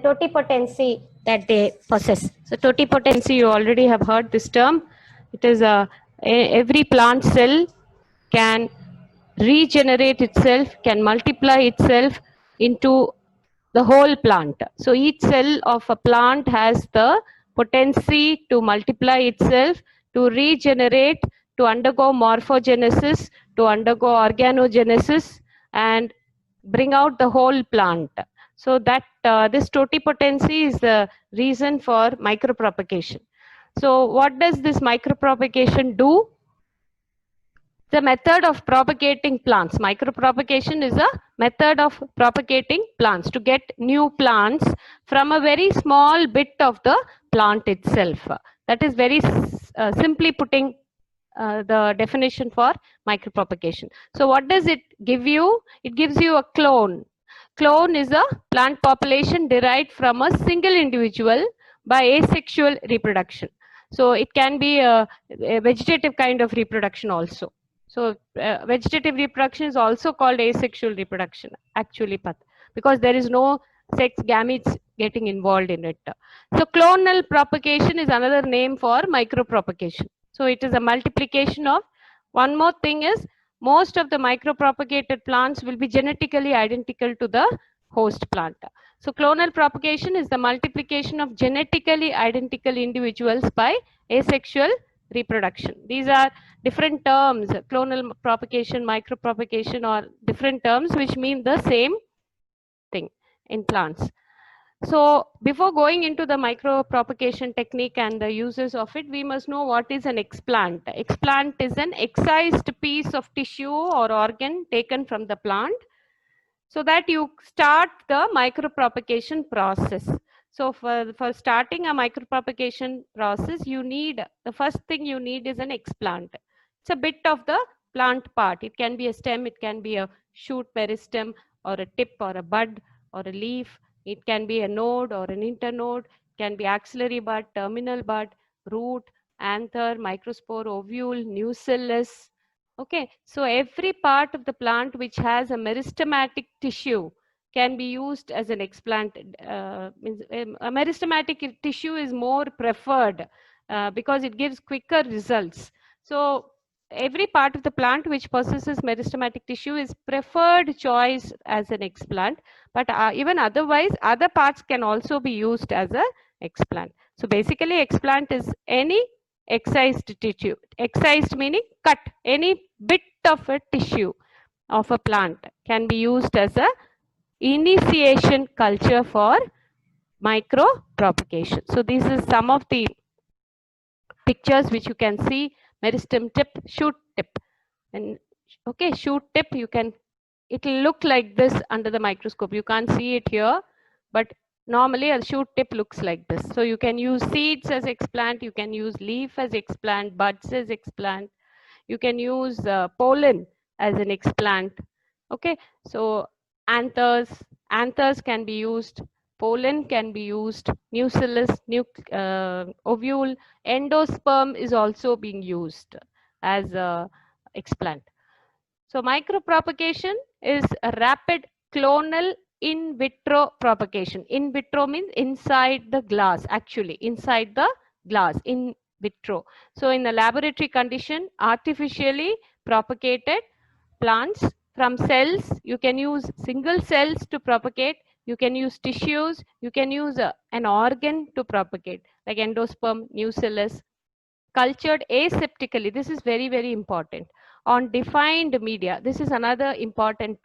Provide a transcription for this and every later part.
totipotency that they possess. So totipotency, you already have heard this term. It is every plant cell can regenerate itself, can multiply itself into the whole plant. So each cell of a plant has the potency to multiply itself, to regenerate, to undergo morphogenesis, to undergo organogenesis, and bring out the whole plant. So that this totipotency is the reason for micropropagation. So what does this micropropagation do? The method of propagating plants. Micropropagation is a method of propagating plants to get new plants from a very small bit of the plant itself. That is very simply putting the definition for micropropagation. So what does it give you? It gives you a clone. Clone is a plant population derived from a single individual by asexual reproduction. So it can be a vegetative kind of reproduction also. So vegetative reproduction is also called asexual reproduction, actually, because there is no sex gametes getting involved in it. So clonal propagation is another name for micropropagation. So it is a multiplication of, one more thing is, most of the micropropagated plants will be genetically identical to the host plant. So clonal propagation is the multiplication of genetically identical individuals by asexual reproduction. These are different terms. Clonal propagation, micropropagation are different terms which mean the same thing in plants. So before going into the micropropagation technique and the uses of it, we must know what is an explant. Explant is an excised piece of tissue or organ taken from the plant so that you start the micropropagation process. So for starting a micropropagation process, you need, the first thing you need is an explant. It's a bit of the plant part. It can be a stem, it can be a shoot, meristem, or a tip, or a bud, or a leaf. It can be a node or an internode. It can be axillary bud, terminal bud, root, anther, microspore, ovule, nucellus. Okay, so every part of the plant which has a meristematic tissue can be used as an explant. A meristematic tissue is more preferred because it gives quicker results. So every part of the plant which possesses meristematic tissue is preferred choice as an explant, but even otherwise, other parts can also be used as a explant. So basically, explant is any excised tissue. Excised meaning cut. Any bit of a tissue of a plant can be used as a initiation culture for micropropagation. So this is some of the pictures which you can see. Meristem tip, shoot tip, and okay, shoot tip, you can, it will look like this under the microscope. You can't see it here, but normally a shoot tip looks like this. So you can use seeds as explant, you can use leaf as explant, buds as explant, you can use pollen as an explant. Okay, so anthers can be used, pollen can be used, nucellus, ovule, endosperm is also being used as a explant. So micropropagation is a rapid clonal in vitro propagation. In vitro means inside the glass, actually inside the glass, in vitro. So in a laboratory condition, artificially propagated plants from cells. You can use single cells to propagate. You can use tissues. You can use an organ to propagate, like endosperm, nucellus. Cultured aseptically. This is very, very important. On defined media. This is another important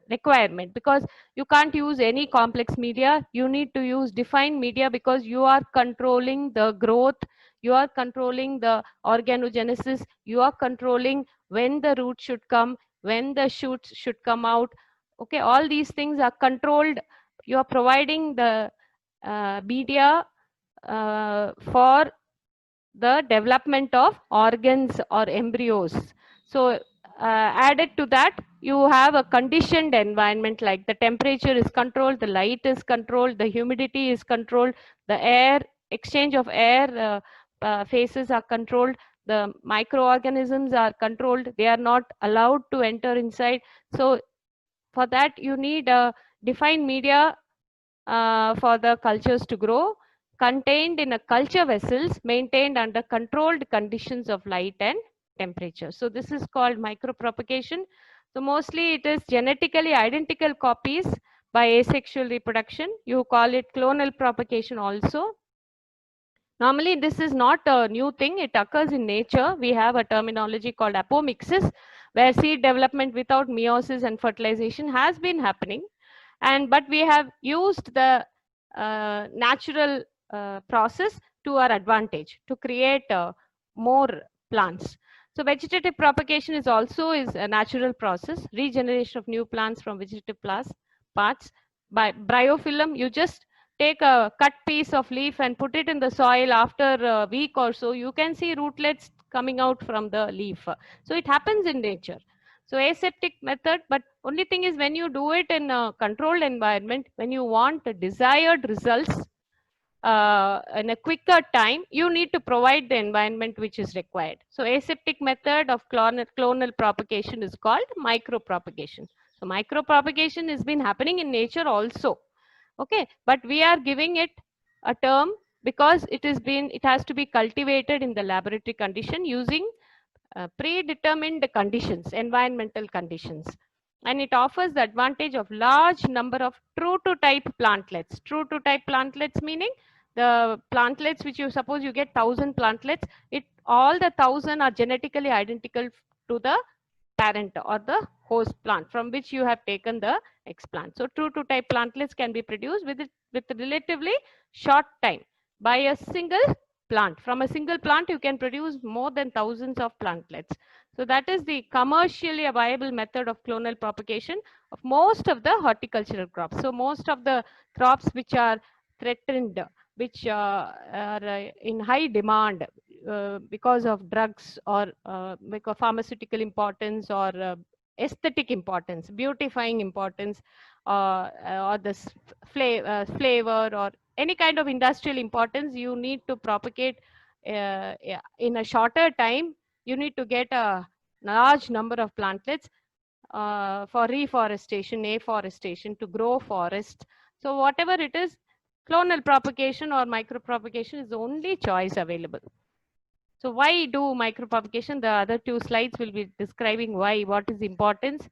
requirement, because you can't use any complex media. You need to use defined media because you are controlling the growth. You are controlling the organogenesis. You are controlling when the root should come, when the shoots should come out. Okay, all these things are controlled. You are providing the media for the development of organs or embryos. So added to that, you have a conditioned environment, like the temperature is controlled, the light is controlled, the humidity is controlled, the air, exchange of air phases are controlled, the microorganisms are controlled, they are not allowed to enter inside. So for that, you need a defined media for the cultures to grow, contained in a culture vessels maintained under controlled conditions of light and temperature. So this is called micropropagation. So mostly it is genetically identical copies by asexual reproduction. You call it clonal propagation also. Normally, this is not a new thing. It occurs in nature. We have a terminology called apomixis, where seed development without meiosis and fertilization has been happening. But we have used the natural process to our advantage to create more plants. So vegetative propagation is also a natural process, regeneration of new plants from vegetative parts. By bryophyllum, you just take a cut piece of leaf and put it in the soil. After a week or so, you can see rootlets coming out from the leaf. So it happens in nature. So aseptic method, but only thing is when you do it in a controlled environment, when you want the desired results in a quicker time, you need to provide the environment which is required. So aseptic method of clonal propagation is called micropropagation. So micropropagation has been happening in nature also. Okay, but we are giving it a term because it has to be cultivated in the laboratory condition using predetermined conditions, environmental conditions. And it offers the advantage of large number of true to type plantlets. True to type plantlets meaning the plantlets which you suppose you get 1,000 plantlets, all the 1,000 are genetically identical to the parent or the host plant from which you have taken the explant. So true to type plantlets can be produced with relatively short time by a single plant. From a single plant, you can produce more than thousands of plantlets. So that is the commercially viable method of clonal propagation of most of the horticultural crops. So most of the crops which are threatened, which are in high demand because of drugs or because pharmaceutical importance or aesthetic importance, beautifying importance, or the flavor or any kind of industrial importance, you need to propagate in a shorter time. You need to get a large number of plantlets for reforestation, afforestation, to grow forests. So whatever it is, clonal propagation or micropropagation is the only choice available. So why do micropropagation? The other two slides will be describing why, what is the importance.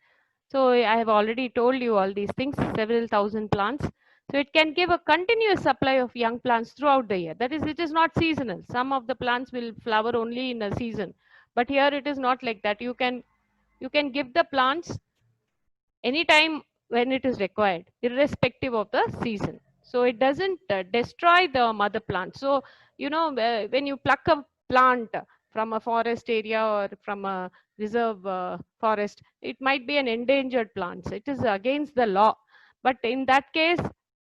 So I have already told you all these things, several thousand plants. So it can give a continuous supply of young plants throughout the year. That is, it is not seasonal. Some of the plants will flower only in a season, but here it is not like that. You can give the plants anytime when it is required, irrespective of the season. So it doesn't destroy the mother plant. So, when you pluck a plant from a forest area or from a reserve forest, it might be an endangered plant. It is against the law. But in that case,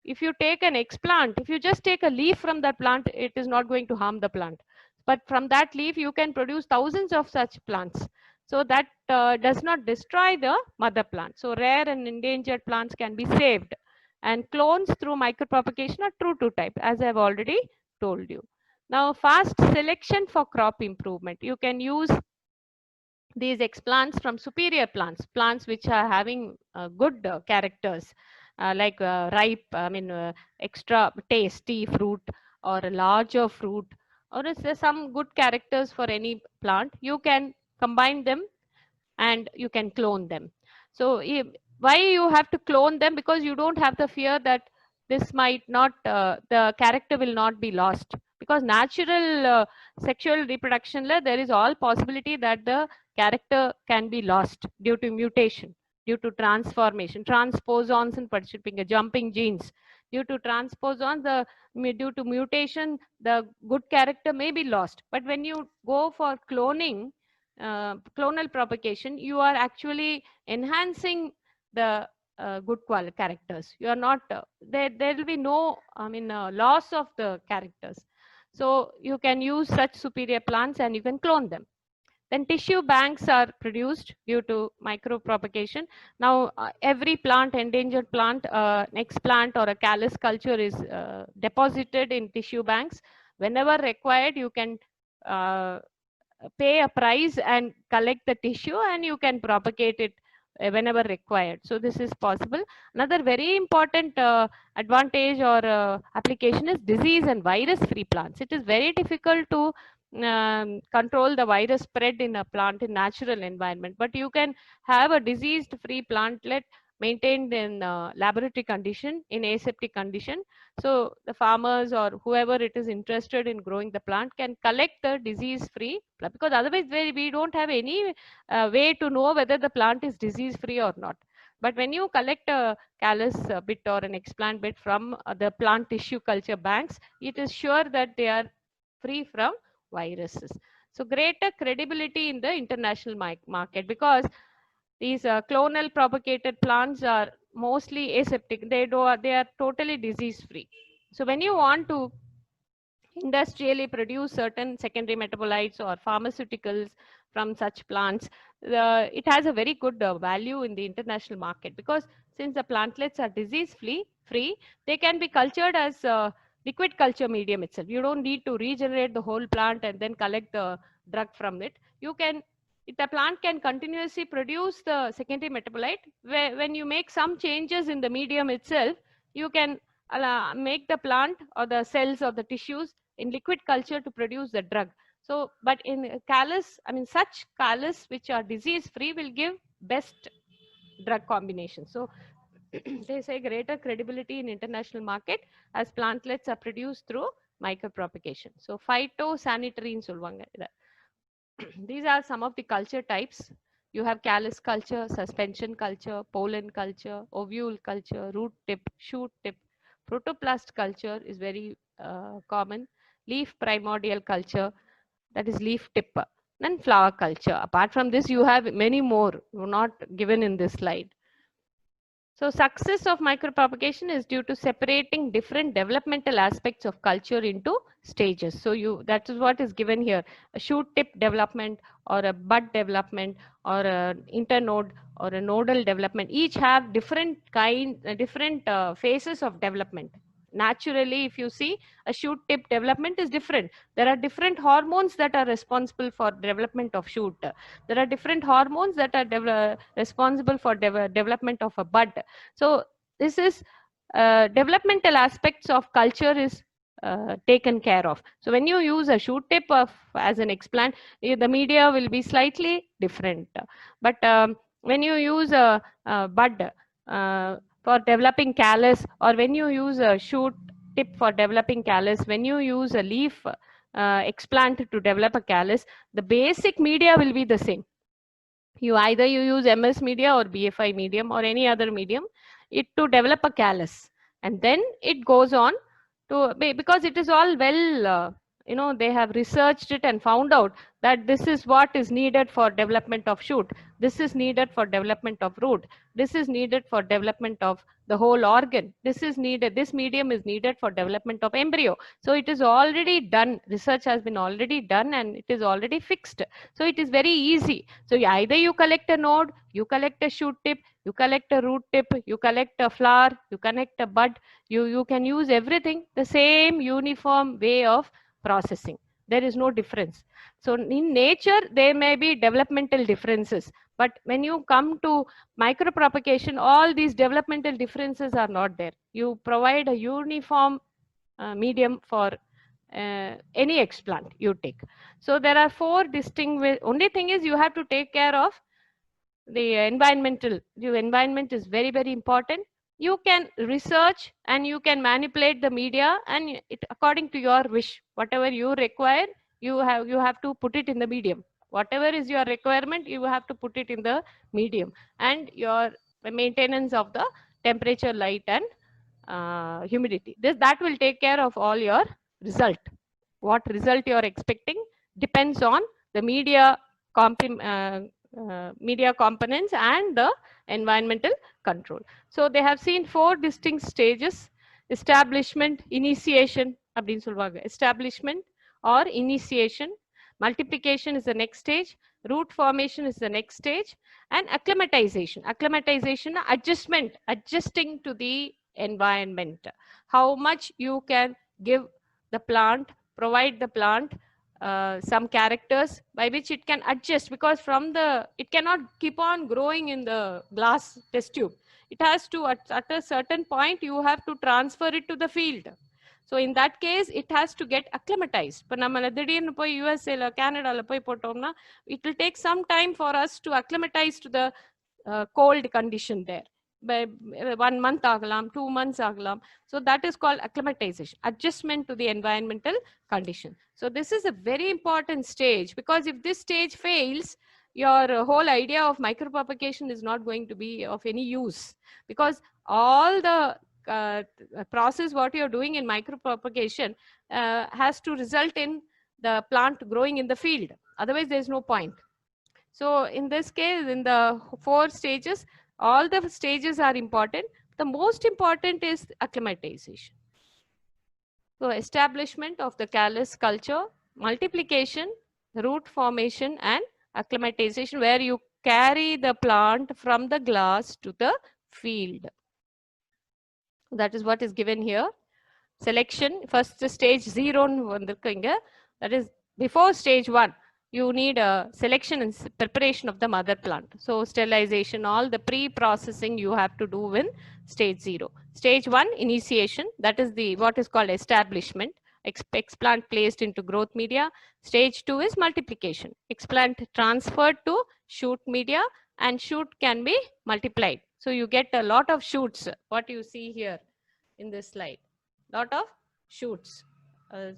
if you take an explant, if you just take a leaf from that plant, it is not going to harm the plant. But from that leaf, you can produce thousands of such plants. So that does not destroy the mother plant. So rare and endangered plants can be saved. And clones through micropropagation are true to type, as I have already told you. Now, fast selection for crop improvement. You can use these explants from superior plants, plants which are having good characters, like ripe, extra tasty fruit or a larger fruit, or is there some good characters for any plant. You can combine them and you can clone them. So why you have to clone them? Because you don't have the fear that this might not, the character will not be lost. Because natural sexual reproduction, there is all possibility that the character can be lost due to mutation, due to transformation, transposons in particular, jumping genes. Due to transposons, due to mutation, the good character may be lost. But when you go for cloning, clonal propagation, you are actually enhancing the good characters. You are not there will be no loss of the characters. So you can use such superior plants and you can clone them. Then tissue banks are produced due to micropropagation. Now every plant, endangered plant, explant or a callus culture is deposited in tissue banks. Whenever required, you can pay a price and collect the tissue, and you can propagate it whenever required. So this is possible. Another very important advantage or application is disease and virus free plants. It is very difficult to control the virus spread in a plant in natural environment, but you can have a diseased free plantlet maintained in laboratory condition, in aseptic condition. So the farmers or whoever it is interested in growing the plant can collect the disease free plant, because otherwise we don't have any way to know whether the plant is disease free or not. But when you collect a callus bit or an explant bit from the plant tissue culture banks, it is sure that they are free from viruses. So greater credibility in the international market, because these clonal propagated plants are mostly aseptic. They are totally disease free. So when you want to industrially produce certain secondary metabolites or pharmaceuticals from such plants, it has a very good value in the international market, because since the plantlets are disease free, they can be cultured as liquid culture medium itself. You don't need to regenerate the whole plant and then collect the drug from it. You can, the plant can continuously produce the secondary metabolite. When you make some changes in the medium itself, you can make the plant or the cells or the tissues in liquid culture to produce the drug. So, but in callus, I mean, such callus which are disease free will give best drug combination. So they say greater credibility in international market as plantlets are produced through micropropagation. So phytosanitary சொல்வாங்க இத. These are some of the culture types. You have callus culture, suspension culture, pollen culture, ovule culture, root tip, shoot tip. Protoplast culture is very common. Leaf primordial culture, that is leaf tip. Then flower culture. Apart from this, you have many more not given in this slide. So success of micropropagation is due to separating different developmental aspects of culture into stages. So that is what is given here. A shoot tip development or a bud development or an internode or a nodal development, each have different phases of development. Naturally, if you see, a shoot tip development is different. There are different hormones that are responsible for development of shoot. There are different hormones that are responsible for development of a bud. So this is developmental aspects of culture is taken care of. So when you use a shoot tip as an explant, the media will be slightly different. But when you use a bud for developing callus, or when you use a shoot tip for developing callus, when you use a leaf explant to develop a callus, the basic media will be the same. You either you use MS media or BFI medium or any other medium it to develop a callus, and then it goes on to, because it is all well they have researched it and found out that this is what is needed for development of shoot, this is needed for development of root, this is needed for development of the whole organ, this is needed, this medium is needed for development of embryo. So it is already done, research has been already done and it is already fixed. So it is very easy. So either you collect a node, you collect a shoot tip, you collect a root tip, you collect a flower, you connect a bud, you can use everything the same uniform way of processing. There is no difference. So in nature, there may be developmental differences, but when you come to micropropagation, all these developmental differences are not there. You provide a uniform medium for any explant you take. So there are four distinct, only thing is you have to take care of the environmental. The environment is very, very important. You can research and you can manipulate the media, and it according to your wish, whatever you require, you have to put it in the medium. Whatever is your requirement, you have to put it in the medium, and your maintenance of the temperature, light, and humidity. That will take care of all your result. What result you are expecting depends on the media media components and the environmental control. So they have seen four distinct stages: establishment, initiation, establishment or initiation, multiplication is the next stage, root formation is the next stage, and acclimatization. Acclimatization, adjusting to the environment. How much you can give the plant, provide the plant some characters by which it can adjust, because from the it cannot keep on growing in the glass test tube. It has to at a certain point you have to transfer it to the field. So in that case it has to get acclimatized. இப்போ நம்ம திடீர்னு போய் யூஎஸ்ஏல கேனடால போய் போட்டோம்னா it will take some time for us to acclimatize to the cold condition there. By 1 month ஆகலாம், 2 months ஆகலாம். So that is called acclimatization, adjustment to the environmental condition. So this is a very important stage, because if this stage fails, your whole idea of micropropagation is not going to be of any use, because all the process what you're doing in micropropagation has to result in the plant growing in the field. Otherwise, there's no point. So in this case, in the 4 stages, all the stages are important. The most important is acclimatization. So establishment of the callus culture, multiplication, root formation, and acclimatization, where you carry the plant from the glass to the field. That is what is given here. Selection, first stage 0 vandirukkinga, that is before stage 1. You need a selection and preparation of the mother plant. So sterilization, all the pre-processing you have to do in stage 0. Stage 1, initiation, that is the what is called establishment. Explant placed into growth media. Stage 2 is multiplication. Explant transferred to shoot media, and shoot can be multiplied. So you get a lot of shoots, what you see here in this slide. Lot of shoots.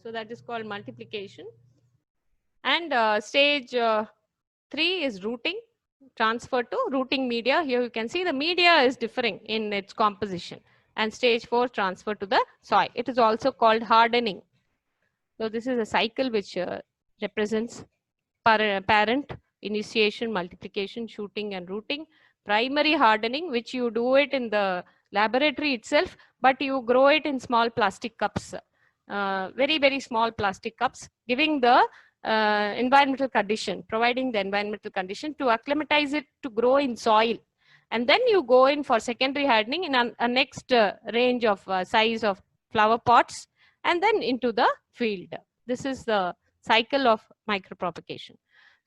So that is called multiplication. And stage 3 is rooting, transfer to rooting media. Here you can see the media is differing in its composition. And stage 4, transfer to the soil. It is also called hardening. So this is a cycle which represents parent, initiation, multiplication, shooting, and rooting. Primary hardening, which you do it in the laboratory itself, but you grow it in small plastic cups, very, very small plastic cups, giving the environmental condition, providing the environmental condition to acclimatize it to grow in soil. And then you go in for secondary hardening in a next range of size of flower pots, and then into the field. This is the cycle of micropropagation.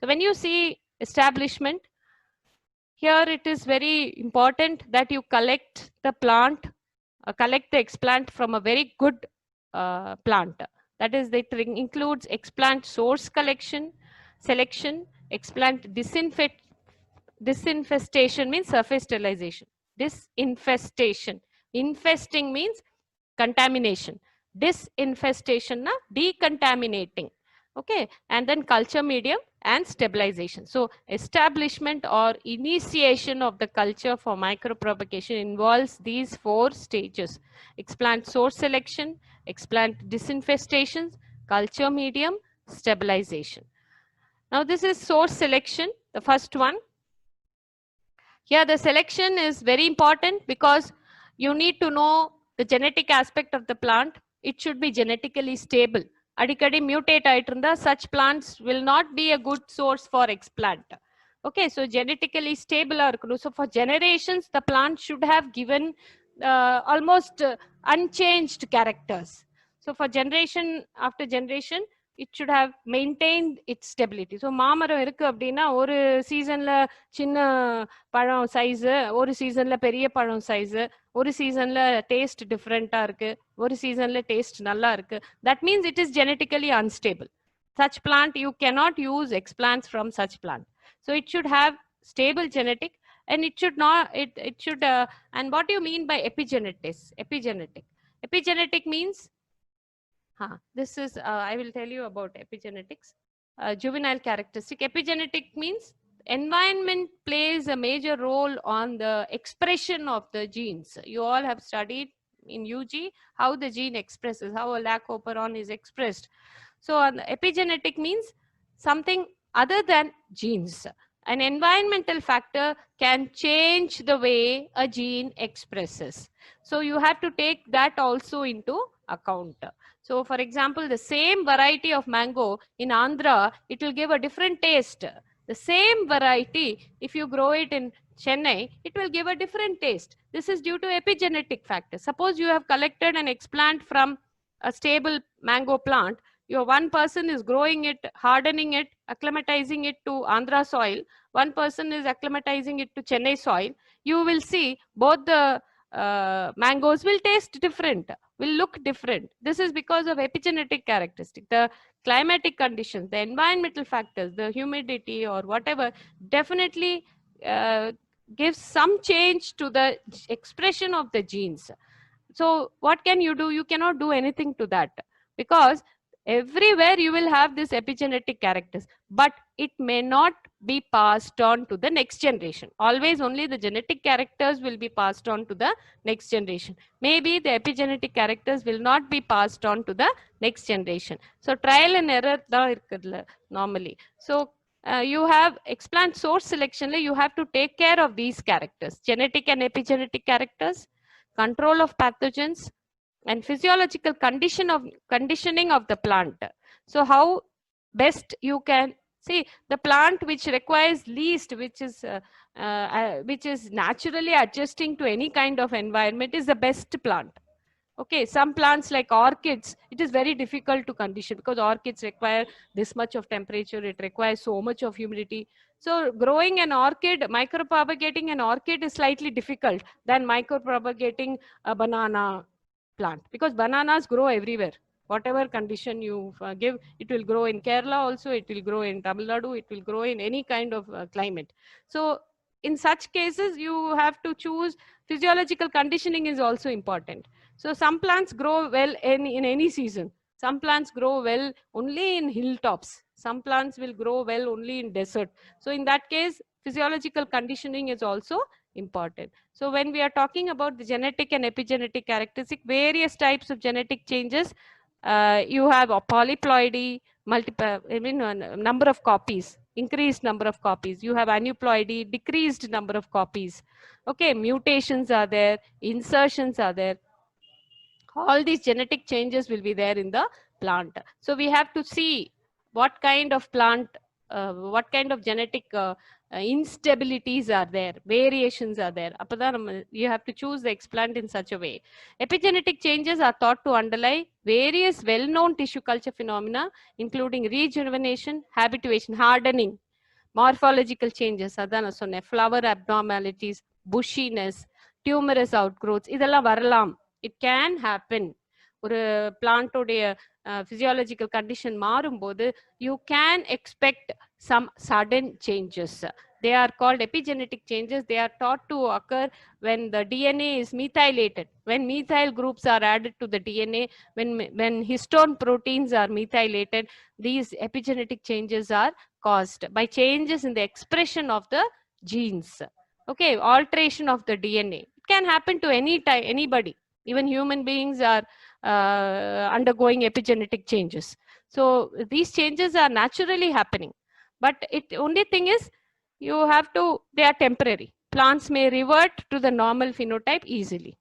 So when you see establishment, here it is very important that you collect the plant, collect the explant from a very good plant. That is, it includes explant source collection, selection, explant disinfestation means surface sterilization. Disinfestation. Infesting means contamination. Disinfestation na decontaminating. Okay, and then culture medium and stabilization. So establishment or initiation of the culture for micropropagation involves these 4 stages: explant source selection, explant disinfestations, culture medium, stabilization. Now this is source selection, the first one. Here the selection is very important because you need to know the genetic aspect of the plant. It should be genetically stable. Adikadi mutate aitrunda, such plants will not be a good source for explant. Okay, so genetically stable are, so for generations the plant should have given almost unchanged characters. So for generation after generation it should have maintained its stability. So மாமரம் இருக்கு அப்படின்னா ஒரு சீசன்ல சின்ன பழம் size, ஒரு சீசன்ல பெரிய பழம் சைஸ், ஒரு சீசன்ல டேஸ்ட் டிஃபரெண்டா இருக்கு, ஒரு சீசன்ல டேஸ்ட் நல்லா இருக்கு. That means it is genetically unstable. Such plant you cannot use explants from such plant. So it should have stable genetic, and it should not, it should, and what do you mean by epigenetics? Epigenetic means, this is, I will tell you about epigenetics. Juvenile characteristic. Epigenetic means environment plays a major role on the expression of the genes. You all have studied in UG how the gene expresses, how a lac operon is expressed. So epigenetic means something other than genes. An environmental factor can change the way a gene expresses. So you have to take that also into account. So for example, the same variety of mango in Andhra, it will give a different taste. The same variety, if you grow it in Chennai, it will give a different taste. This is due to epigenetic factors. Suppose you have collected an explant from a stable mango plant, Your one person is growing it, hardening it, acclimatizing it to Andhra soil. One person is acclimatizing it to Chennai soil. You will see both the mangoes will taste different, will look different. This is because of epigenetic characteristic. The climatic conditions, the environmental factors, the humidity or whatever, definitely gives some change to the expression of the genes. So what can you do? You cannot do anything to that, because everywhere you will have this epigenetic characters, but it may not be passed on to the next generation. Always only the genetic characters will be passed on to the next generation. Maybe the epigenetic characters will not be passed on to the next generation. So trial and error தான் இருக்குதுல normally. So you have explant source selection, you have to take care of these characters, genetic and epigenetic characters, control of pathogens, and physiological conditioning of the plant. So how best you can see the plant which requires least, which is naturally adjusting to any kind of environment, is the best plant. Okay, some plants like orchids, it is very difficult to condition, because orchids require this much of temperature, it requires so much of humidity. So growing an orchid, micropropagating an orchid is slightly difficult than micropropagating a banana plant, because bananas grow everywhere. Whatever condition you give, it will grow in Kerala also, it will grow in Tamil Nadu, it will grow in any kind of climate. So in such cases, you have to choose. Physiological conditioning is also important. So some plants grow well in any season. Some plants grow well only in hilltops. Some plants will grow well only in desert. So in that case, physiological conditioning is also important. So when we are talking about the genetic and epigenetic characteristic, various types of genetic changes, you have a polyploidy, number of copies, increased number of copies. You have aneuploidy, decreased number of copies. Okay, mutations are there, insertions are there. All these genetic changes will be there in the plant. So we have to see what kind of plant, what kind of genetic instabilities are there, variations are there. You have to choose the explant in such a way. Epigenetic changes are thought to underlie various well-known tissue culture phenomena, including rejuvenation, habituation, hardening, morphological changes, அதான் நான் சொன்னேன், flower abnormalities, bushiness, tumorous outgrowths, இதெல்லாம் வரலாம். It can happen. ஒரு பிளான்டோடைய physiological condition மாறும்போது you can expect some sudden changes. They are called epigenetic changes. They are thought to occur when the DNA is methylated, when methyl groups are added to the DNA, when histone proteins are methylated. These epigenetic changes are caused by changes in the expression of the genes. Okay, alteration of the DNA. It can happen to anybody. Even human beings are undergoing epigenetic changes. So these changes are naturally happening. But only thing is, you have to, they are temporary. Plants may revert to the normal phenotype easily,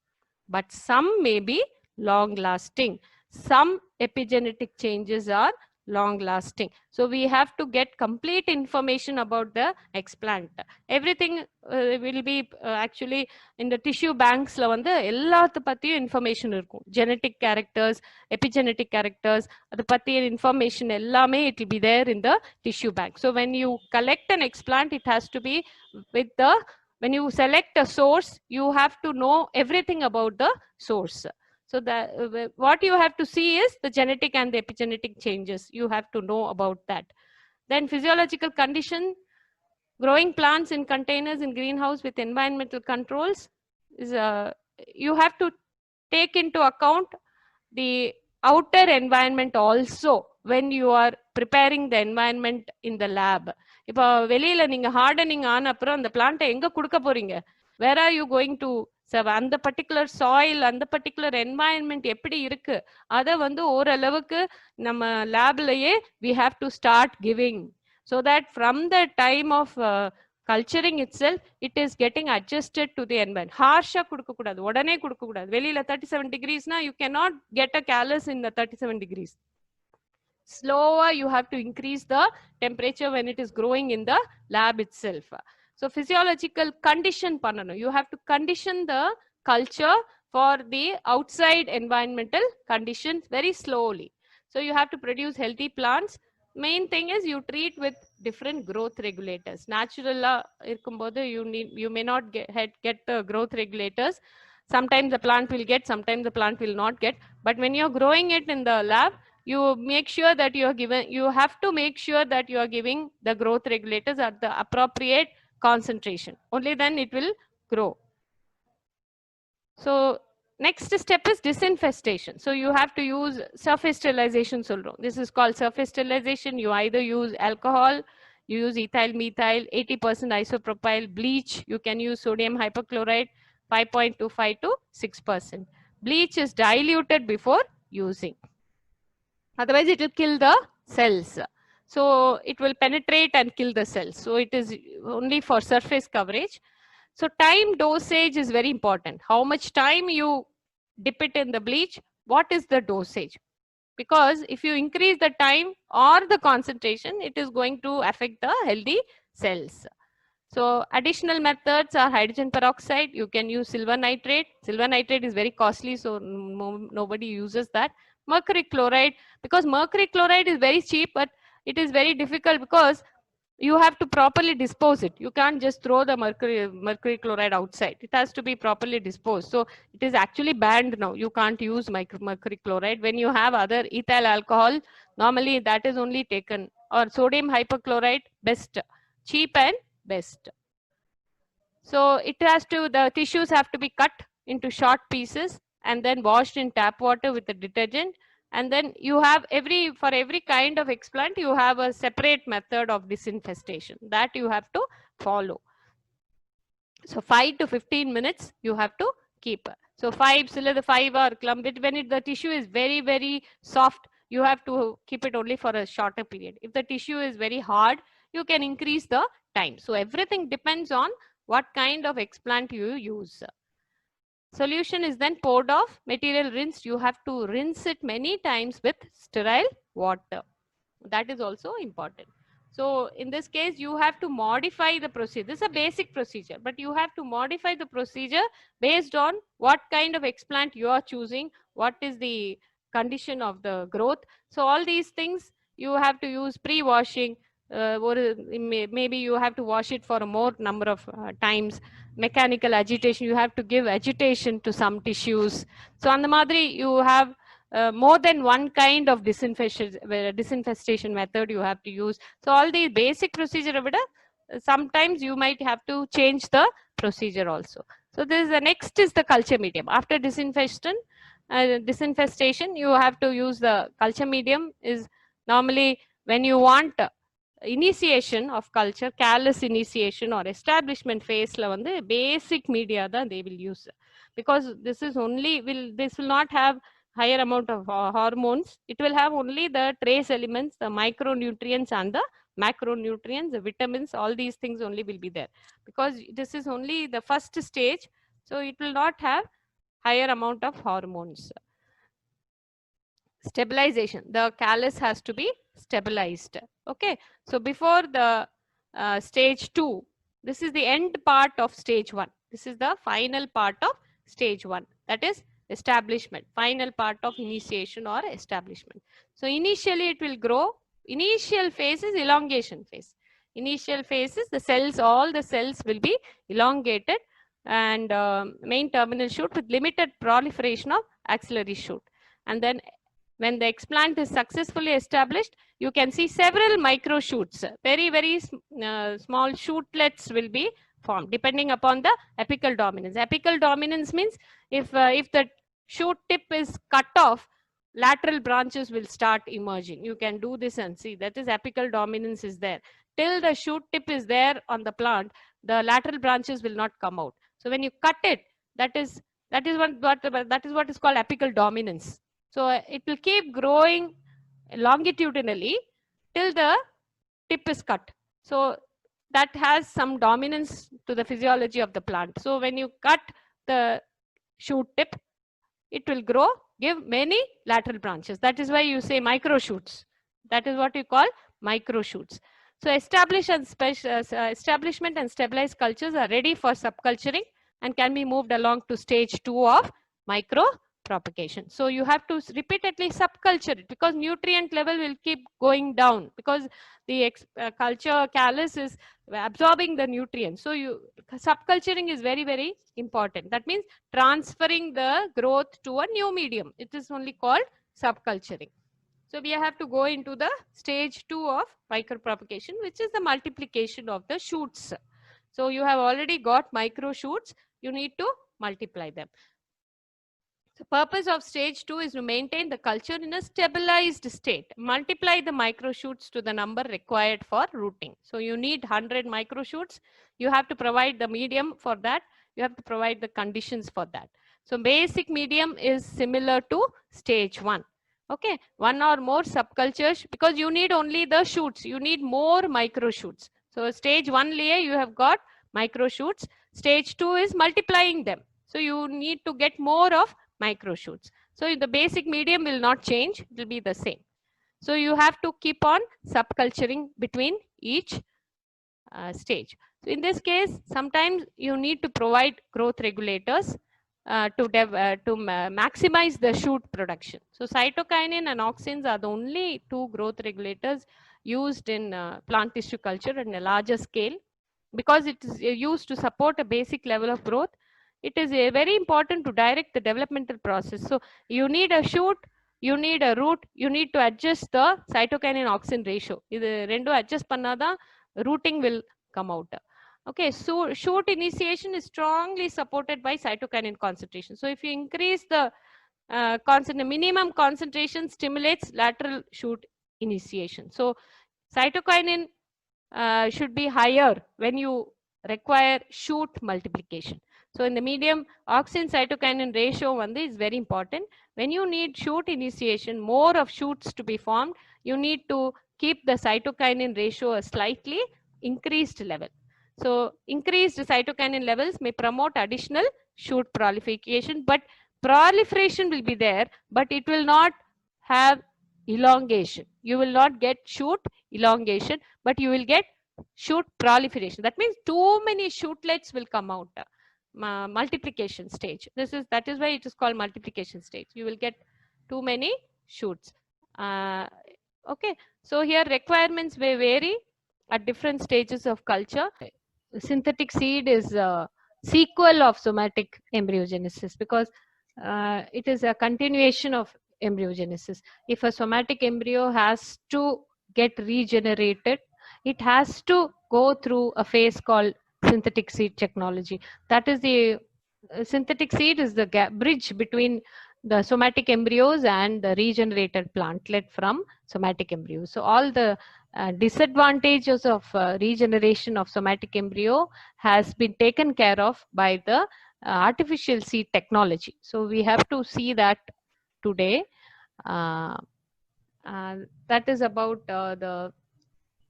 but some may be long lasting. Some epigenetic changes are long lasting. So we have to get complete information about the explant. Everything will be actually in the tissue banks la வந்து எல்லாத்த பத்தியும் information இருக்கும். Genetic characters, epigenetic characters, அது பத்திய information எல்லாமே it will be there in the tissue bank. So when you collect an explant, it has to be with the, when you select a source, you have to know everything about the source. So that what you have to see is the genetic and the epigenetic changes. You have to know about that. Then physiological condition, growing plants in containers in greenhouse with environmental controls is you have to take into account the outer environment also when you are preparing the environment in the lab. இப்போ வெளியில நீங்க hardening ஆன அப்புறம் அந்த பிளான்ட்டை எங்க கொடுக்க போறீங்க? Where are you going to serve? அந்த பர்டிகுலர் சாயில், அந்த பர்டிகுலர் என்வாயன்மெண்ட் எப்படி இருக்கு, அதை வந்து ஓரளவுக்கு நம்ம லேப்லயே we have to start giving, so that from the time of culturing itself, it is getting adjusted to the environment. Harsha கொடுக்க கூடாது, உடனே கொடுக்க கூடாது. வெளியில 37 degrees na, you cannot get a callus in the 37 degrees. Slower, you have to increase the temperature when it is growing in the lab itself. So physiological condition பண்ணணும். You have to condition the culture for the outside environmental conditions very slowly. So you have to produce healthy plants. Main thing is you treat with different growth regulators. Natural you may not get the growth regulators. Sometimes the plant will get, sometimes the plant will not get. But when you're growing it in the lab, you make sure that you have to make sure that you are giving the growth regulators at the appropriate concentration. Only then it will grow. So next step is disinfestation. So you have to use surface sterilization. This is called surface sterilization. You either use alcohol, you use ethyl methyl, 80% isopropyl, bleach. You can use sodium hypochlorite, 5.25 to 6%. Bleach is diluted before using. Otherwise, it will kill the cells. So it will penetrate and kill the cells. So it is only for surface coverage. So time dosage is very important. How much time you dip it in the bleach, what is the dosage? Because if you increase the time or the concentration, it is going to affect the healthy cells. So additional methods are hydrogen peroxide. You can use silver nitrate. Silver nitrate is very costly, so nobody uses that. Mercury chloride, because mercury chloride is very cheap, but it is very difficult because you have to properly dispose it. You can't just throw the mercury chloride outside. It has to be properly disposed. So it is actually banned now. You can't use mercury chloride. When you have other ethyl alcohol, normally that is only taken. Or sodium hypochlorite, best, cheap and best. So it has to, the tissues have to be cut into short pieces and then washed in tap water with the detergent. And then you have for every kind of explant, you have a separate method of disinfestation that you have to follow. So 5 to 15 minutes you have to keep. So 5 hour clump, when the tissue is very, very soft, you have to keep it only for a shorter period. If the tissue is very hard, you can increase the time. So everything depends on what kind of explant you use. Solution is then poured off, material rinsed. You have to rinse it many times with sterile water. That is also important. So in this case, you have to modify the procedure. This is a basic procedure, but you have to modify the procedure based on what kind of explant you are choosing, what is the condition of the growth. So all these things you have to use pre-washing, or maybe you have to wash it for a more number of times. Mechanical agitation, you have to give agitation to some tissues. So on the madri, you have more than one kind of disinfestation method you have to use. So all the basic procedure, sometimes you might have to change the procedure also. So this is the next is the culture medium. After disinfestation, you have to use the culture medium. Is normally when you want initiation of culture, callus initiation or establishment phase la vandu basic media that they will use, because this is only this will not have higher amount of hormones. It will have only the trace elements, the micronutrients and the macronutrients, the vitamins, all these things only will be there, because this is only the first stage. So it will not have higher amount of hormones. Stabilization, the callus has to be stabilized. Okay, so before the stage 2, this is the end part of stage 1. This is the final part of stage 1, that is establishment, final part of initiation or establishment. So initially it will grow. Initial phase is elongation phase. Initial phase is the cells, all the cells will be elongated, and main terminal shoot with limited proliferation of axillary shoot. And then when the explant is successfully established, you can see several micro shoots. Very, very small shootlets will be formed depending upon the apical dominance. Apical dominance means if the shoot tip is cut off, lateral branches will start emerging. You can do this and see that is apical dominance is there. Till the shoot tip is there on the plant, the lateral branches will not come out. So when you cut it, that is what is called apical dominance. So it will keep growing longitudinally till the tip is cut. So that has some dominance to the physiology of the plant. So when you cut the shoot tip, it will grow, give many lateral branches. That is why you say micro shoots. That is what you call micro shoots. So establishment and stabilized cultures are ready for subculturing and can be moved along to stage 2 of micro propagation. So you have to repeatedly subculture it, because nutrient level will keep going down, because the culture callus is absorbing the nutrients. So subculturing is very, very important. That means transferring the growth to a new medium. It is only called subculturing. So we have to go into the stage 2 of micropropagation, which is the multiplication of the shoots. So you have already got micro shoots, you need to multiply them. The purpose of stage 2 is to maintain the culture in a stabilized state. Multiply the microshoots to the number required for rooting. So you need 100 microshoots. You have to provide the medium for that. You have to provide the conditions for that. So basic medium is similar to stage 1. Okay, one or more subcultures, because you need only the shoots. You need more microshoots. So stage 1 layer, you have got microshoots. Stage 2 is multiplying them. So you need to get more of microshoots. So the basic medium will not change, it will be the same. So you have to keep on subculturing between each stage. So in this case, sometimes you need to provide growth regulators to maximize the shoot production. So cytokinin and auxins are the only two growth regulators used in plant tissue culture on a larger scale, because it is used to support a basic level of growth. It is very important to direct the developmental process. So you need a shoot, you need a root, you need to adjust the cytokinin auxin ratio. Idu rendu adjust pannada rooting will come out. Okay, so shoot initiation is strongly supported by cytokinin concentration. So if you increase the minimum concentration stimulates lateral shoot initiation. So cytokinin should be higher when you require shoot multiplication. So in the medium, auxin cytokinin ratio is very important. When you need shoot initiation, more of shoots to be formed, you need to keep the cytokinin ratio a slightly increased level. So increased cytokinin levels may promote additional shoot proliferation, but proliferation will be there, but it will not have elongation. You will not get shoot elongation, but you will get shoot proliferation. That means too many shootlets will come out. Multiplication stage. That is why it is called multiplication stage. You will get too many shoots. Okay, so here requirements may vary at different stages of culture. Synthetic seed is a sequel of somatic embryogenesis, because it is a continuation of embryogenesis. If a somatic embryo has to get regenerated, it has to go through a phase called synthetic seed technology. That is the synthetic seed is the bridge between the somatic embryos and the regenerated plantlet from somatic embryos. So all the disadvantages of regeneration of somatic embryo has been taken care of by the artificial seed technology. So we have to see that today. That is about the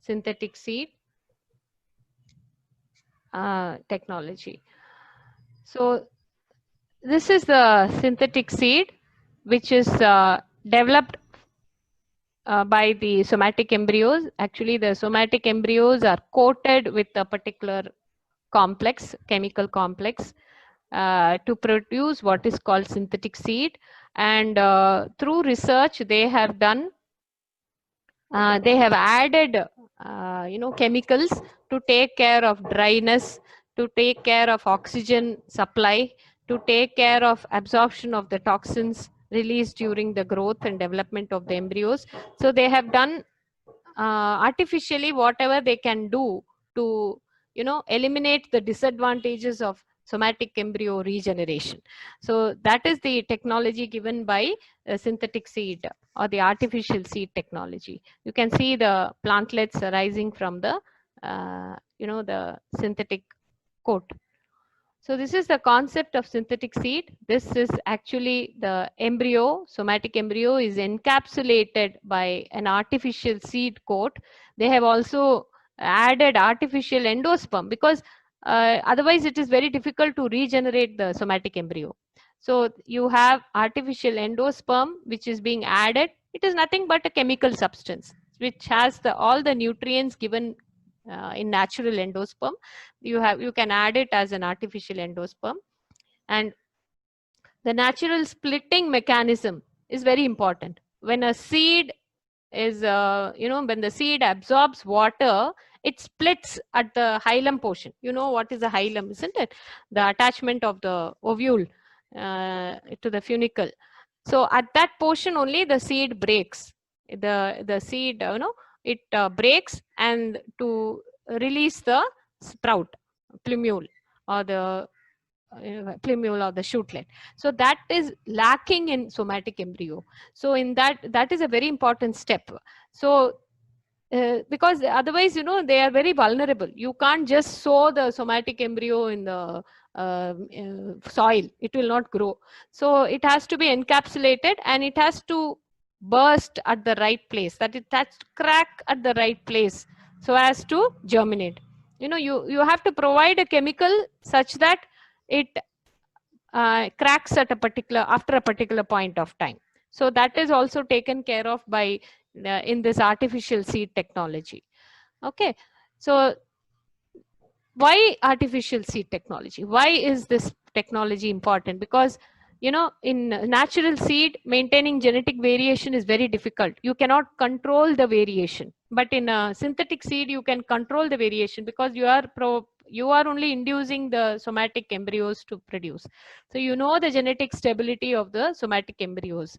synthetic seed technology. So this is the synthetic seed, which is developed by the somatic embryos. Actually, the somatic embryos are coated with a particular complex, chemical complex, to produce what is called synthetic seed. And through research, they have done, they have added, chemicals to take care of dryness, to take care of oxygen supply, to take care of absorption of the toxins released during the growth and development of the embryos. So they have done artificially whatever they can do to, eliminate the disadvantages of somatic embryo regeneration. So that is the technology given by synthetic seed or the artificial seed technology. You can see the plantlets arising from the, the synthetic coat. So this is the concept of synthetic seed. This is actually the embryo. Somatic embryo is encapsulated by an artificial seed coat. They have also added artificial endosperm, because otherwise it is very difficult to regenerate the somatic embryo. So you have artificial endosperm which is being added. It is nothing but a chemical substance which has all the nutrients given in natural endosperm. You can add it as an artificial endosperm, and The natural splitting mechanism is very important. When a seed is, when the seed absorbs water, it splits at the hilum portion. You know what is the hilum, isn't it? The attachment of the ovule to the funicle. So at that portion only the seed breaks. The seed, it breaks, and to release the sprout, plumule, or the plumule or the shootlet. So that is lacking in somatic embryo. So in that is a very important step. So because otherwise, they are very vulnerable. You can't just sow the somatic embryo in the soil. It will not grow. So it has to be encapsulated, and it has to burst at the right place, that it has to crack at the right place so as to germinate. You have to provide a chemical such that it cracks at a particular, after a particular point of time. So that is also taken care of by in this artificial seed technology. Okay, so why artificial seed technology? Why is this technology important? Because in natural seed, maintaining genetic variation is very difficult. You cannot control the variation, but in a synthetic seed you can control the variation, because you are only inducing the somatic embryos to produce. So the genetic stability of the somatic embryos.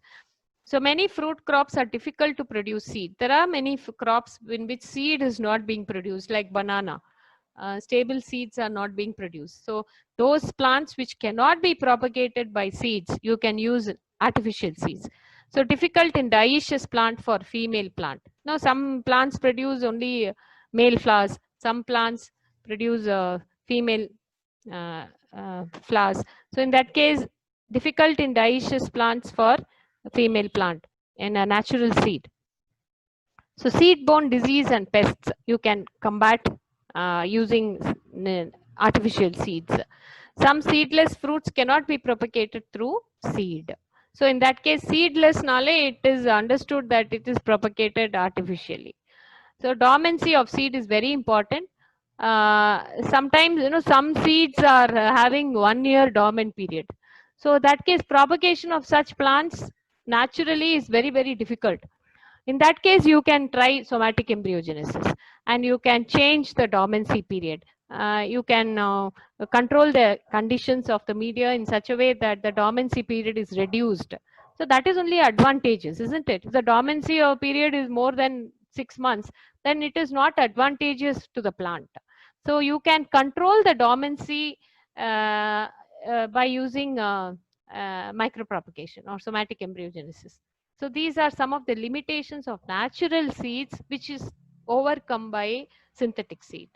So many fruit crops are difficult to produce seed. There are many crops in which seed is not being produced, like banana. Stable seeds are not being produced. So those plants which cannot be propagated by seeds, you can use artificial seeds. So difficult in dioecious plant for female plant. Now some plants produce only male flowers. Some plants produce female flowers. So in that case, difficult in dioecious plants for female plant in a natural seed. So seed-borne disease and pests you can combat using artificial seeds. Some seedless fruits cannot be propagated through seed. So in that case, seedless nale, it is understood that it is propagated artificially. So dormancy of seed is very important. Sometimes, some seeds are having 1 year dormant period. So that case, propagation of such plants naturally is very, very difficult. In that case, you can try somatic embryogenesis, and you can change the dormancy period. You can control the conditions of the media in such a way that the dormancy period is reduced. So that is only advantageous, isn't it? If the dormancy period is more than 6 months, then it is not advantageous to the plant. So you can control the dormancy by using micropropagation or somatic embryogenesis. So these are some of the limitations of natural seeds, which is overcome by synthetic seed.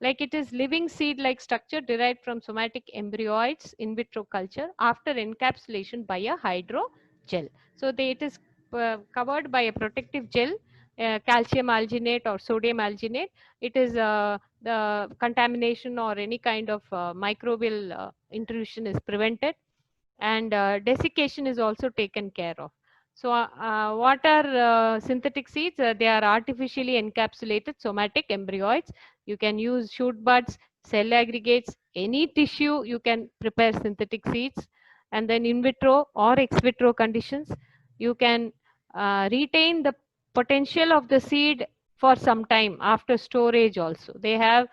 Like it is living seed-like structure derived from somatic embryoids in vitro culture after encapsulation by a hydrogel. So it is covered by a protective gel, calcium alginate or sodium alginate. It is the contamination or any kind of microbial intrusion is prevented, and desiccation is also taken care of. So what are synthetic seeds? They are artificially encapsulated somatic embryoids. You can use shoot buds, cell aggregates, any tissue you can prepare synthetic seeds. And then in vitro or ex vitro conditions, you can retain the potential of the seed for some time after storage also. They have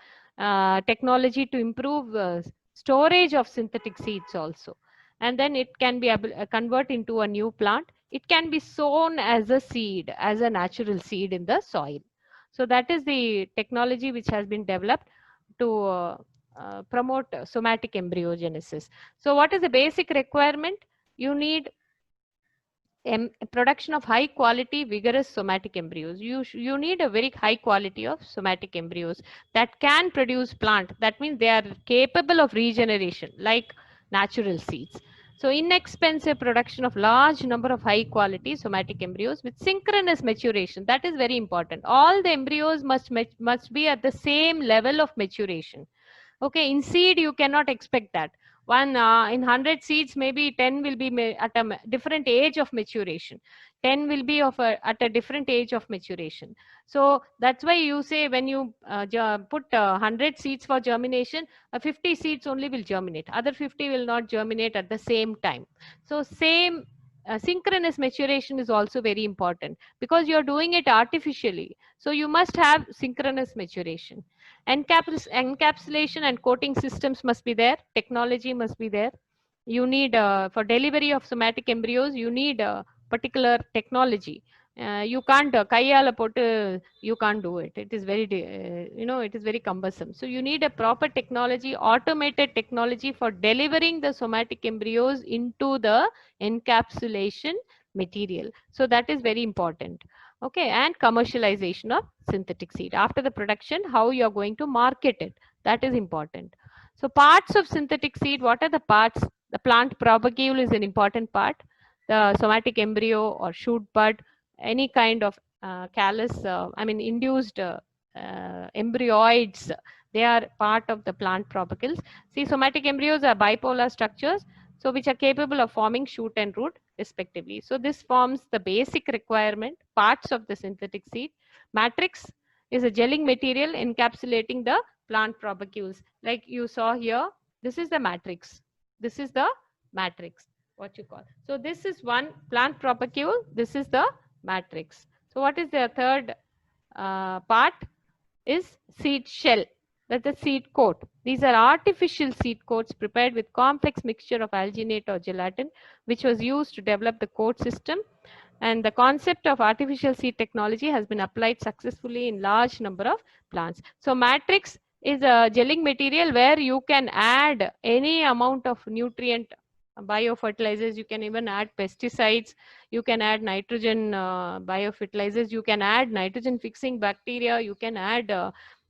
technology to improve storage of synthetic seeds also, and then it can be convert into a new plant. It can be sown as a seed, as a natural seed in the soil. So that is the technology which has been developed to promote somatic embryogenesis. So what is the basic requirement? You need production of high quality vigorous somatic embryos. You need a very high quality of somatic embryos that can produce plant. That means they are capable of regeneration like natural seeds. So inexpensive production of large number of high quality somatic embryos with synchronous maturation. That is very important. All the embryos must be at the same level of maturation. Okay, in seed you cannot expect that. One in 100 seeds, maybe 10 will be at a different age of maturation. 10 will be at a different age of maturation. So that's why you say when you put 100 seeds for germination, 50 seeds only will germinate. Other 50 will not germinate at the same time. So same synchronous maturation is also very important because you're doing it artificially. So you must have synchronous maturation. Encapsulation and coating systems must be there. Technology must be there. You need for delivery of somatic embryos, you need a particular technology. You can't kaiyala potu, you can't do it. It is very it is very cumbersome. So you need a proper technology, automated technology for delivering the somatic embryos into the encapsulation material. So that is very important. Okay, and commercialization of synthetic seed after the production, how you are going to market it, that is important. So parts of synthetic seed, what are the parts? The plant propagule is an important part. The somatic embryo or shoot bud, any kind of callus, induced embryoids, they are part of the plant propagules. See, somatic embryos are bipolar structures, so which are capable of forming shoot and root respectively. So this forms the basic requirement parts of the synthetic seed. Matrix is a gelling material encapsulating the plant propagules. Like you saw here, this is the matrix. This is the matrix, what you call. So this is one plant propagule. This is the matrix. So what is the third part? Is seed shell. That's the seed coat. These are artificial seed coats prepared with complex mixture of alginate or gelatin, which was used to develop the coat system. And the concept of artificial seed technology has been applied successfully in large number of plants. So matrix is a gelling material where you can add any amount of nutrient biofertilizers. You can even add pesticides. You can add nitrogen biofertilizers. You can add nitrogen fixing bacteria. You can add,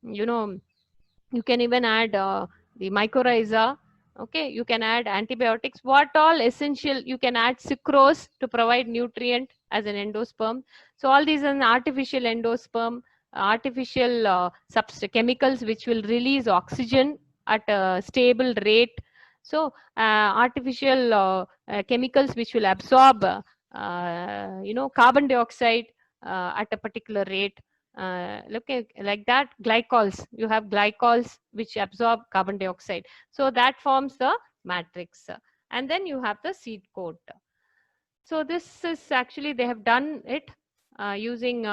you can even add the mycorrhiza. Okay, you can add antibiotics. What all essential? You can add sucrose to provide nutrient as an endosperm. So all these are an artificial endosperm, artificial chemicals which will release oxygen at a stable rate. So artificial chemicals which will absorb carbon dioxide at a particular rate. Look at like that. Glycols, you have glycols which absorb carbon dioxide, so that forms the matrix. And then you have the seed coat. So this is actually, they have done it using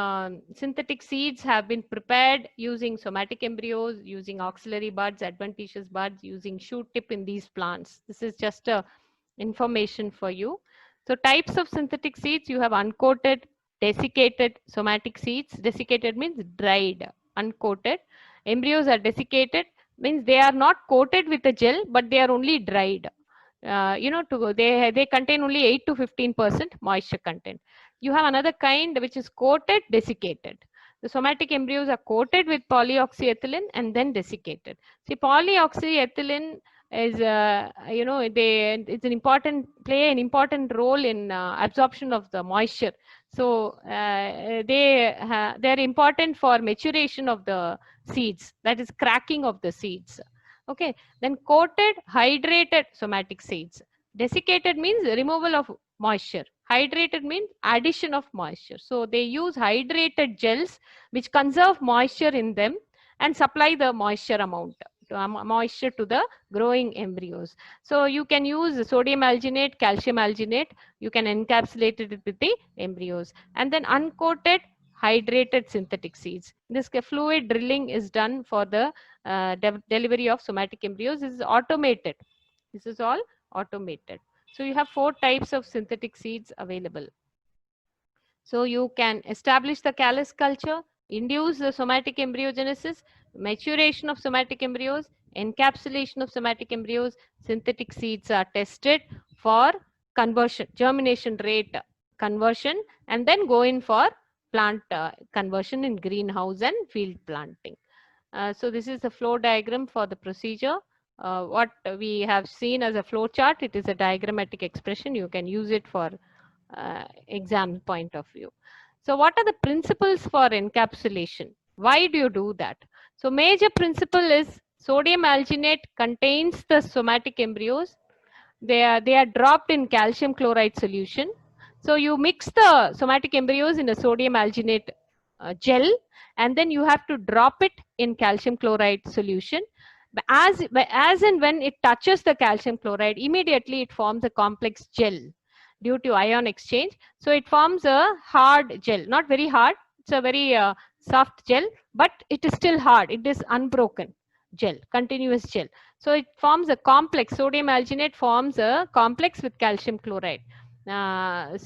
synthetic seeds have been prepared using somatic embryos, using auxiliary buds, adventitious buds, using shoot tip in these plants. This is just a information for you. So types of synthetic seeds, you have uncoated, desiccated somatic seeds. Desiccated means dried. Uncoated embryos are desiccated, means they are not coated with a gel, but they are only dried. They contain only 8 to 15% moisture content. You have another kind which is coated, desiccated. The somatic embryos are coated with polyoxyethylene and then desiccated. See, polyoxyethylene is it's an important, play an important role in absorption of the moisture. So they're important for maturation of the seeds, that is cracking of the seeds. Okay, then coated, hydrated somatic seeds. Desiccated means removal of moisture. Hydrated means addition of moisture. So they use hydrated gels which conserve moisture in them and supply the moisture amount, moisture to the growing embryos. So you can use sodium alginate, calcium alginate. You can encapsulate it with the embryos. And then uncoated, hydrated synthetic seeds. This fluid drilling is done for the delivery of somatic embryos. This is automated. This is all automated. So you have 4 types of synthetic seeds available. So you can establish the callus culture, induce the somatic embryogenesis, maturation of somatic embryos, encapsulation of somatic embryos. Synthetic seeds are tested for conversion, germination rate conversion, and then go in for plant conversion in greenhouse and field planting. So this is the flow diagram for the procedure. What we have seen as a flow chart, it is a diagrammatic expression. You can use it for exam point of view. So what are the principles for encapsulation? Why do you do that? So major principle is Sodium alginate contains the somatic embryos. They are dropped in calcium chloride solution. So you mix the somatic embryos in a sodium alginate gel, and then you have to drop it in calcium chloride solution. As and when it touches the calcium chloride, immediately it forms a complex gel due to ion exchange. So it forms a hard gel, not very hard. It's a very soft gel, but it is still hard. It is unbroken gel, continuous gel. So it forms a complex. Sodium alginate forms a complex with calcium chloride. It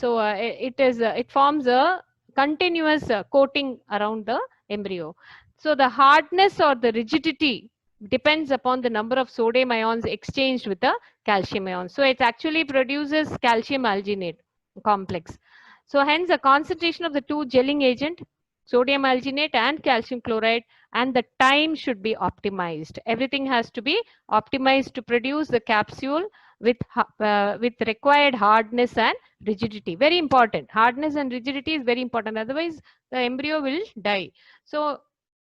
forms a continuous coating around the embryo. So the hardness or the rigidity depends upon the number of sodium ions exchanged with the calcium ions. So it actually produces calcium alginate complex. So hence the concentration of the two gelling agent, sodium alginate and calcium chloride, and the time should be optimized. Everything has to be optimized to produce the capsule with required hardness and rigidity. Very important. Hardness and rigidity is very important. Otherwise, the embryo will die. So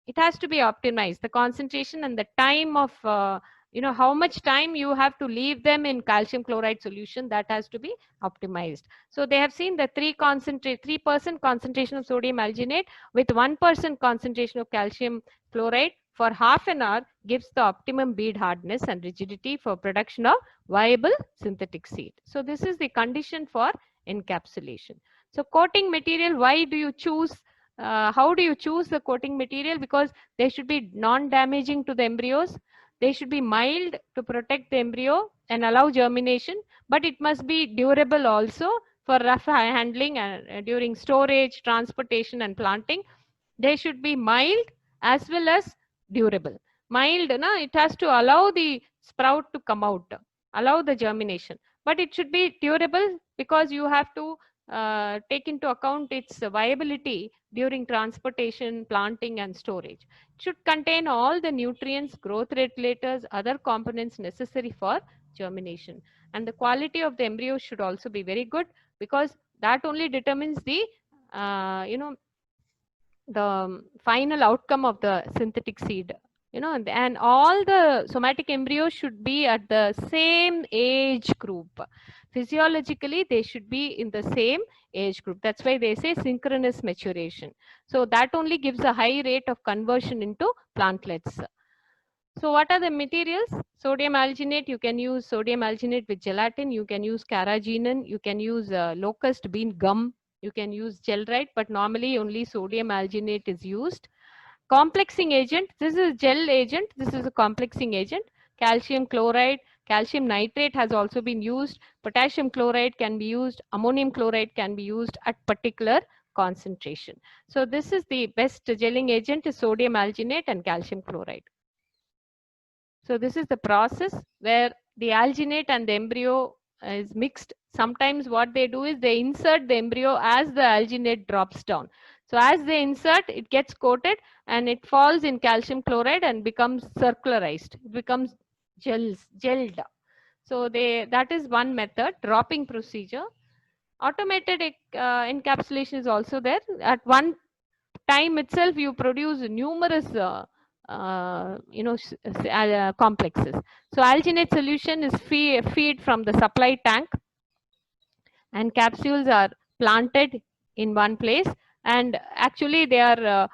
it has to be optimized. The concentration and the time of how much time you have to leave them in calcium chloride solution, that has to be optimized. So they have seen the 3% concentration of sodium alginate with 1% concentration of calcium chloride for half an hour gives the optimum bead hardness and rigidity for production of viable synthetic seed. So this is the condition for encapsulation. So coating material, why do you choose how do you choose the coating material? Because they should be non-damaging to the embryos. They should be mild to protect the embryo and allow germination, but it must be durable also for rough handling and during storage, transportation, and planting. They should be mild as well as durable. Mild, it has to allow the sprout to come out, allow the germination, but it should be durable because you have to take into account its viability during transportation, planting, and storage. It should contain all the nutrients, growth regulators, other components necessary for germination. And the quality of the embryo should also be very good, because that only determines the final outcome of the synthetic seed. And all the somatic embryos should be at the same age group. Physiologically, they should be in the same age group. That's why they say synchronous maturation. So that only gives a high rate of conversion into plantlets. So what are the materials? Sodium alginate, you can use sodium alginate with gelatin, you can use carrageenan, you can use locust bean gum, you can use Gel-Rite, but normally only sodium alginate is used. Complexing agent, this is gel agent, this is a complexing agent. Calcium chloride, calcium nitrate has also been used. Potassium chloride can be used. Ammonium chloride can be used at particular concentration. So this is the best gelling agent is sodium alginate and calcium chloride. So this is the process where the alginate and the embryo is mixed. Sometimes what they do is they insert the embryo as the alginate drops down. So as they insert, it gets coated and it falls in calcium chloride and becomes circularized. It becomes gelled. So that is one method, dropping procedure. Automated encapsulation is also there. At one time itself, you produce numerous complexes. So alginate solution is feed from the supply tank, and capsules are planted in one place, and actually they are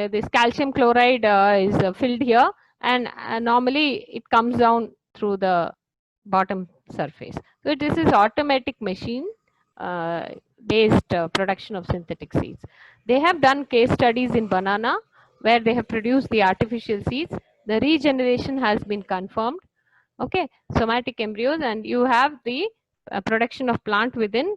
this calcium chloride is filled here, and normally it comes down through the bottom surface. So this is automatic machine based production of synthetic seeds. They have done case studies in banana where they have produced the artificial seeds. The regeneration has been confirmed. Okay, somatic embryos, and you have the production of plant within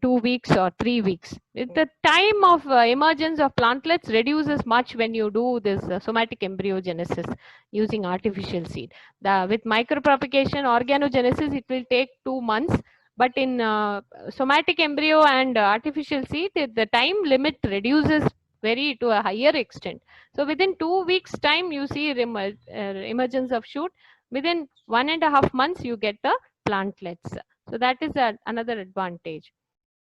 2 weeks or 3 weeks. The time of emergence of plantlets reduces much when you do this somatic embryogenesis using artificial seed. With micropropagation organogenesis, it will take 2 months. But in somatic embryo and artificial seed, the time limit reduces to a higher extent. So within 2 weeks time, you see emergence of shoot. Within 1.5 months, you get the plantlets. So that is another advantage.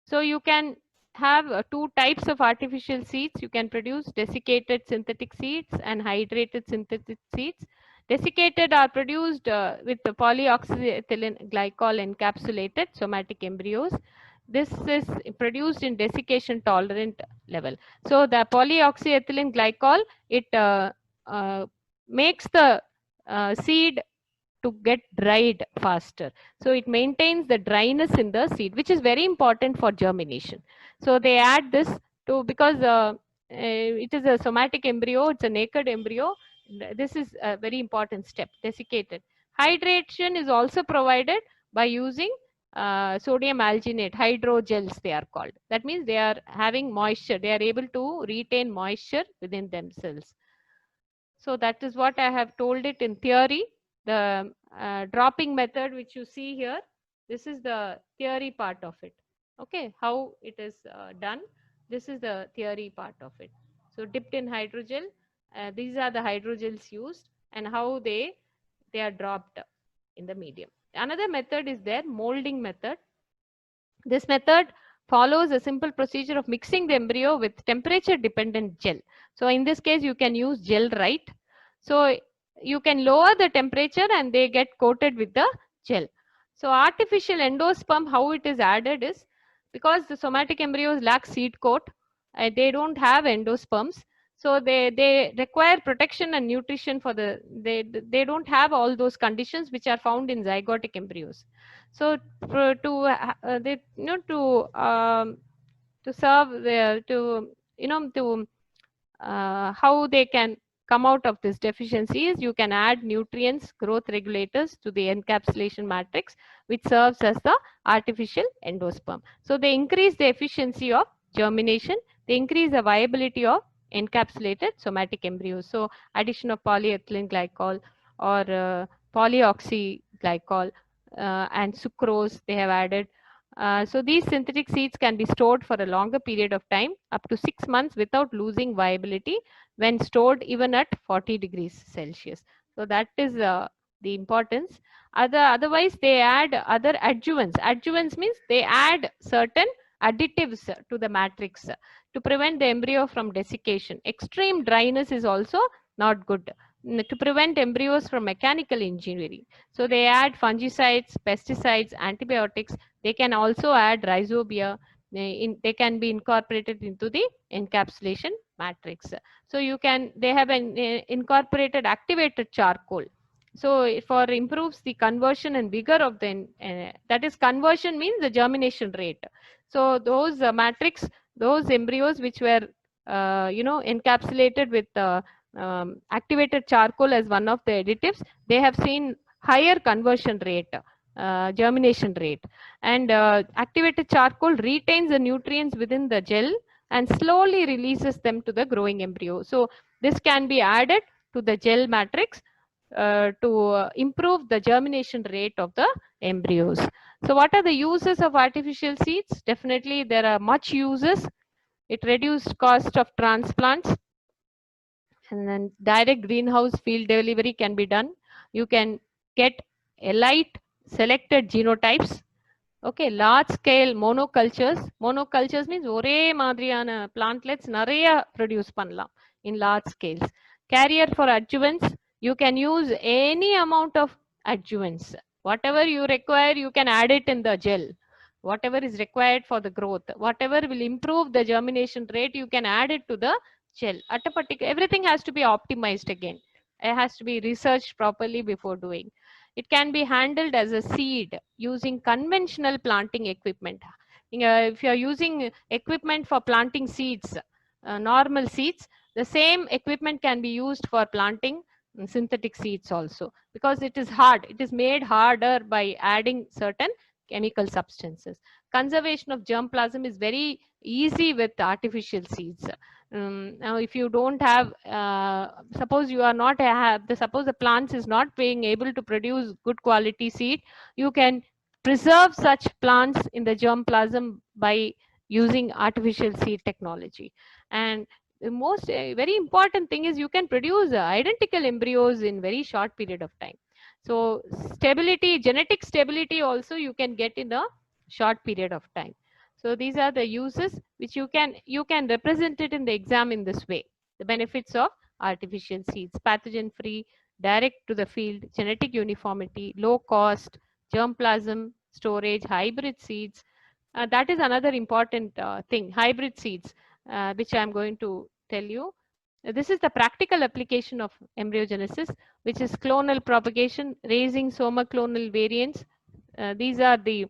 So you can have two types of artificial seeds. You can produce desiccated synthetic seeds and hydrated synthetic seeds. Desiccated are produced with the polyoxyethylene glycol encapsulated somatic embryos. This is produced in desiccation tolerant level. So the polyoxyethylene glycol, it uh, makes the seed to get dried faster. So it maintains the dryness in the seed, which is very important for germination. So they add this to, because it is a somatic embryo, it's a naked embryo. This is a very important step, desiccated. Hydration is also provided by using sodium alginate, hydrogels they are called. That means they are having moisture, they are able to retain moisture within themselves. So that is what I have told it in theory. The dropping method which you see here, this is the theory part of it. Okay, how it is done. This is the theory part of it. So dipped in hydrogel, these are the hydrogels used and how they are dropped in the medium. Another method is there, molding method. This method follows a simple procedure of mixing the embryo with temperature dependent gel. So in this case, you can use gel, right? So you can lower the temperature and they get coated with the gel. So artificial endosperm, how it is added is, because the somatic embryos lack seed coat, they don't have endosperms. So they require protection and nutrition for they don't have all those conditions which are found in zygotic embryos. So they, to serve the, to to how they can come out of this deficiency is, you can add nutrients, growth regulators to the encapsulation matrix, which serves as the artificial endosperm. So they increase the efficiency of germination, they increase the viability of encapsulated somatic embryos. So addition of polyethylene glycol or polyoxy glycol and sucrose they have added. So these synthetic seeds can be stored for a longer period of time, up to 6 months, without losing viability when stored even at 40 degrees Celsius. So that is the importance. Otherwise, they add other adjuvants. Adjuvants means they add certain additives to the matrix to prevent the embryo from desiccation. Extreme dryness is also not good, to prevent embryos from mechanical engineering. So they add fungicides, pesticides, antibiotics. They can also add rhizobia. They can be incorporated into the encapsulation matrix. So they have an incorporated activated charcoal. So for improves the conversion and vigor of the, that is, conversion means the germination rate. So those matrix, those embryos which were encapsulated with activated charcoal as one of the additives, they have seen higher conversion rate, germination rate. And activated charcoal retains the nutrients within the gel and slowly releases them to the growing embryo. So this can be added to the gel matrix to improve the germination rate of the embryos. So what are the uses of artificial seeds? Definitely there are much uses. It reduced cost of transplants, and then direct greenhouse field delivery can be done. You can get elite selected genotypes. Okay, large scale monocultures. Monocultures means ஒரே மாதிரியான plantlets நிறைய produce பண்ணலாம் in large scales. Carrier for adjuvants, you can use any amount of adjuvants. Whatever you require, you can add it in the gel. Whatever is required for the growth, whatever will improve the germination rate, you can add it to the gel. At a particular, everything has to be optimized again. It has to be researched properly before doing. It can be handled as a seed using conventional planting equipment. If you are using equipment for planting seeds, normal seeds, the same equipment can be used for planting synthetic seeds also, because it is hard. It is made harder by adding certain chemical substances. Conservation of germplasm is very easy with artificial seeds. Now, if you don't have, suppose you are not suppose the plants is not being able to produce good quality seed, you can preserve such plants in the germplasm by using artificial seed technology. And the most very important thing is you can produce identical embryos in very short period of time. So stability, genetic stability also you can get in a short period of time. So these are the uses which you can represent it in the exam in this way. The benefits of artificial seeds: pathogen free, direct to the field, genetic uniformity, low cost, germplasm storage, hybrid seeds. That is another important thing, hybrid seeds, which I'm going to tell you. This is the practical application of embryogenesis, which is clonal propagation, raising somaclonal variants. These are the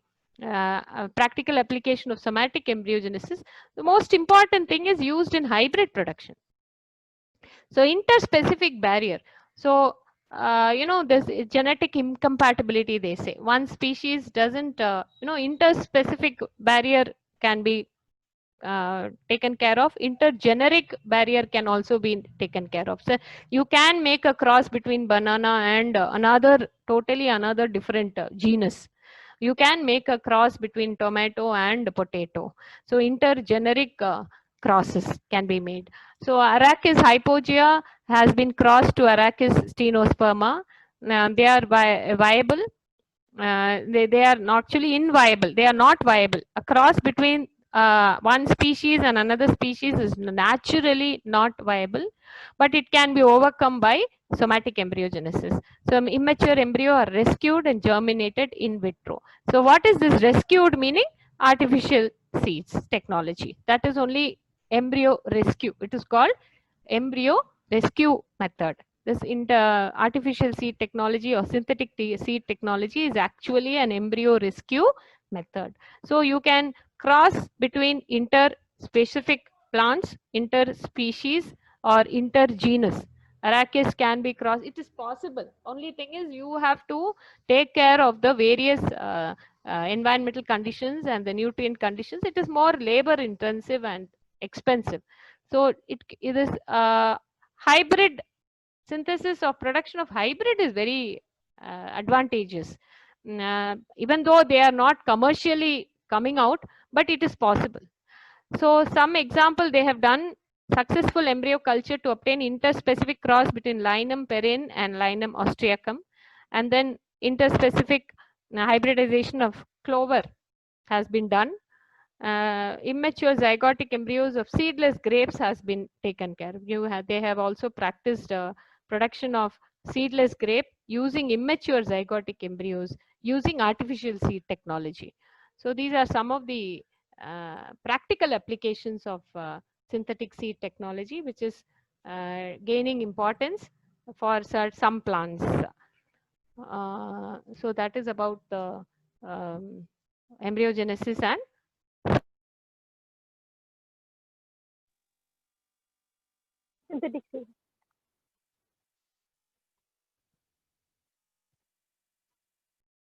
practical application of somatic embryogenesis. The most important thing is used in hybrid production. So interspecific barrier. So there's genetic incompatibility, they say. One species doesn't, interspecific barrier can be taken care of. Intergeneric barrier can also be taken care of. So you can make a cross between banana and totally another different genus. You can make a cross between tomato and potato. So intergeneric crosses can be made. So Arachis hypogea has been crossed to Arachis stenosperma. They are viable. They are not actually inviable. They are not viable. A cross between one species and another species is naturally not viable, but it can be overcome by somatic embryogenesis. So immature embryo are rescued and germinated in vitro. So what is this rescued meaning? Artificial seeds technology. That is only embryo rescue. It is called embryo rescue method. This artificial seed technology or synthetic seed technology is actually an embryo rescue method. So you can cross between interspecific plants, interspecies, or intergenus. Arachis can be crossed. It is possible. Only thing is you have to take care of the various environmental conditions and the nutrient conditions. It is more labor intensive and expensive. So it is hybrid synthesis of production of hybrid is very advantageous. Even though they are not commercially coming out, but it is possible. So some example they have done successful embryo culture to obtain interspecific cross between Linum perenne and Linum austriacum, and then interspecific hybridization of clover has been done. Immature zygotic embryos of seedless grapes has been taken care of. They have also practiced production of seedless grape using immature zygotic embryos using artificial seed technology. So these are some of the practical applications of synthetic seed technology, which is gaining importance for some plants. So that is about the embryogenesis and Synthetic seed.